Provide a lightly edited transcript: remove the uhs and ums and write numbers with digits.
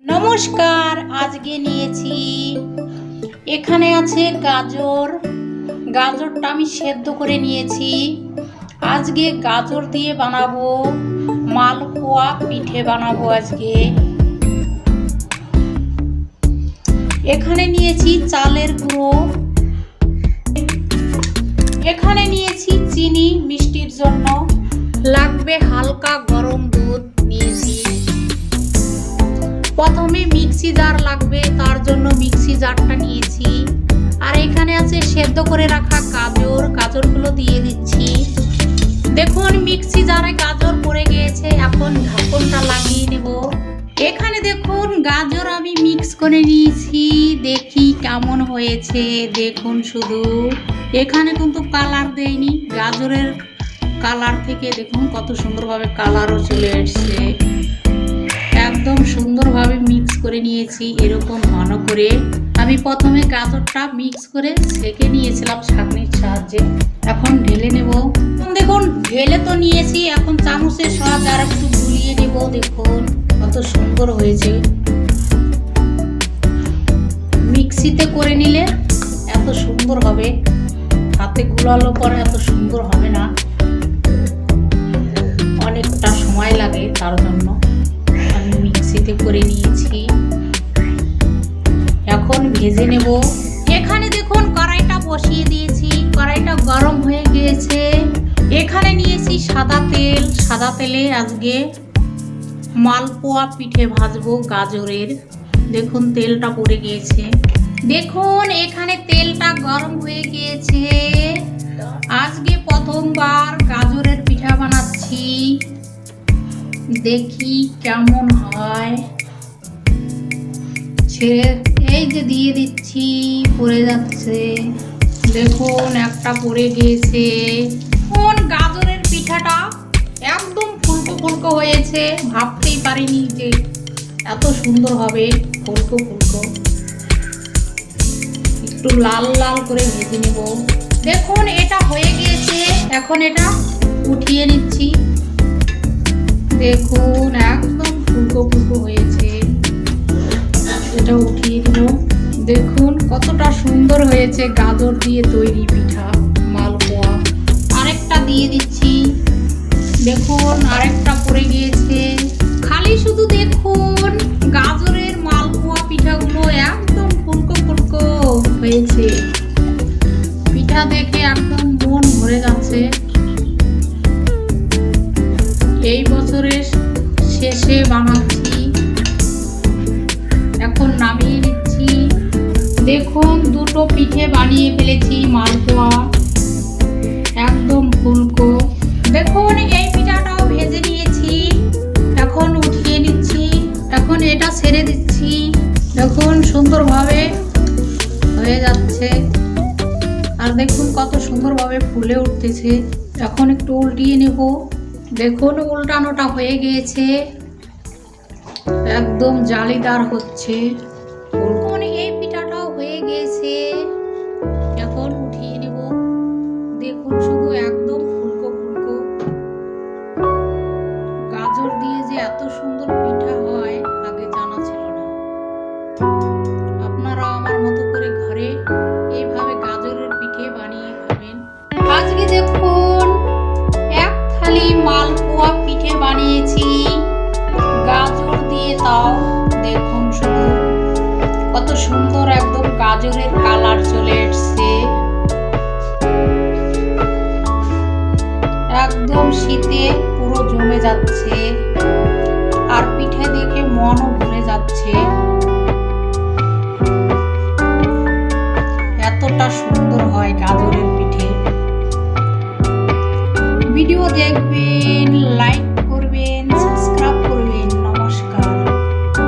নমস্কার, আজকে নিয়েছি এখানে আছে গাজর। গাজরটা আমি সেদ্ধ করে নিয়েছি। আজকে গাজর দিয়ে বানাবো মালপোয়া পিঠে বানাবো আজকে। এখানে নিয়েছি চালের গুঁড়ো, এখানে নিয়েছি চিনি মিষ্টির জন্য, লাগবে হালকা গরম দুধ নিয়েছি। প্রথমে মিক্সি জার লাগবে, তার জন্য মিক্সি জারটা নিয়েছি। আর এখানে আছে সেদ্ধ করে রাখা গাজর, গাজরগুলো দিয়ে দিচ্ছি। দেখুন মিক্সি জারে গাজর পড়ে গিয়েছে, এখন ঢাকনটা লাগিয়ে নেব। এখানে দেখুন গাজর আমি মিক্স করে নিয়েছি, দেখি কেমন হয়েছে। দেখুন শুধু এখানে কিন্তু কালার দেয়নি, গাজরের কালার থেকে দেখুন কত সুন্দরভাবে কালারও চলে এসছে। একদম সুন্দরভাবে মিক্স করে নিয়েছি, এরকম ঘন করে। আমি প্রথমে গাজরটা মিক্স করে সেঁকে নিয়েছিলাম ছাঁকনির সাহায্যে, এখন ঢেলে নেব। দেখুন ঢেলে তো নিয়েছি, এখন চামচের সাহায্যে আর একটু গুলিয়ে নেব। দেখুন কত সুন্দর হয়েছে। মিক্সিতে করে নিলে এত সুন্দর হবে, হাতে গুলালো পরে এত সুন্দর হবে না, অনেকটা সময় লাগে, তার জন্য আমি মিক্সিতে করে নিয়েছি। এখন ভেজে নেব। এখানে দেখুন কড়াইটা বসিয়ে দিয়েছি, কড়াইটা গরম হয়ে গিয়েছে। এখানে নিয়েছি সাদা তেল, সাদা তেলে আজকে মালপোয়া পিঠে ভাজবো গাজরের। দেখুন তেলটা পড়ে গিয়েছে। দেখুন এখানে তেলটা গরম হয়ে গিয়েছে। আজকে প্রথমবার গাজরের পিঠা বানাচ্ছি, দেখি কেমন হয়। এই যে দিয়ে দিচ্ছি, পড়ে যাচ্ছে। দেখুন একটা পড়ে গিয়েছে। কোন গাজরের পিঠাটা একদম ফুলকো ফুলকো হয়েছে, ভাবতেই পারিনি যে এত সুন্দর হবে। ফুলকো ফুলকো, একটু লাল লাল করে ভেজে নেব। দেখুন এটা হয়ে গিয়েছে, এখন এটা উঠিয়ে নিচ্ছি। দেখুন একদম ফুলকো ফুলকো হয়েছে, এটা উঠিয়ে নেব। দেখুন কতটা সুন্দর হয়েছে গাজর দিয়ে তৈরি পিঠা মালপোয়া। আরেকটা দিয়ে দিচ্ছি। দেখুন আরেকটা পড়ে গিয়েছে। খালি শুধু দেখুন গাজরের মালপোয়া পিঠাগুলো একদম ফুলকো ফুলকো হয়েছে। পিঠা দেখে একদম মন ভরে যাচ্ছে। এই বছরের শেষে বানাচ্ছি, এখন নামিয়ে নিচ্ছি। দেখুন দুটো পিঠে বানিয়ে ফেলেছি মালপোয়া, একদম ফুলকো। দেখুন এই পিঠাটাও ভেজে নিয়েছি, এখন উঠিয়ে নিচ্ছি। এখন এটা ছেড়ে দিচ্ছি। দেখুন সুন্দরভাবে হয়ে যাচ্ছে, আর দেখুন কত সুন্দরভাবে ফুলে উঠতেছে। এখন একটু উল্টিয়ে নেব। দেখুন উল্টানোটা হয়ে গিয়েছে, একদম জালিদার হচ্ছে। এই পিঠাটাও হয়ে গিয়েছে, এখন উঠিয়ে নেব। দেখুন শুধু একদম ফুলকো ফুলকো। গাজর দিয়ে যে এত সুন্দর পিঠা হয় আগে জানা ছিল না। আপনারা আমার মতো করে ঘরে এইভাবে গাজরের পিঠে বানিয়ে খাবেন। আজকে দেখুন এক থালি মালপোয়া পিঠে বানিয়েছি গাজর দিয়ে, তাও দেখুন শুধু কত সুন্দর একদম গাজরের কালার চলে এসছে। একদম শীতে পুরো জমে যাচ্ছে, আর পিঠে দেখে মনও ভরে যাচ্ছে। এতটা সুন্দর হয় গাজরের পিঠে। ভিডিও দেখবে।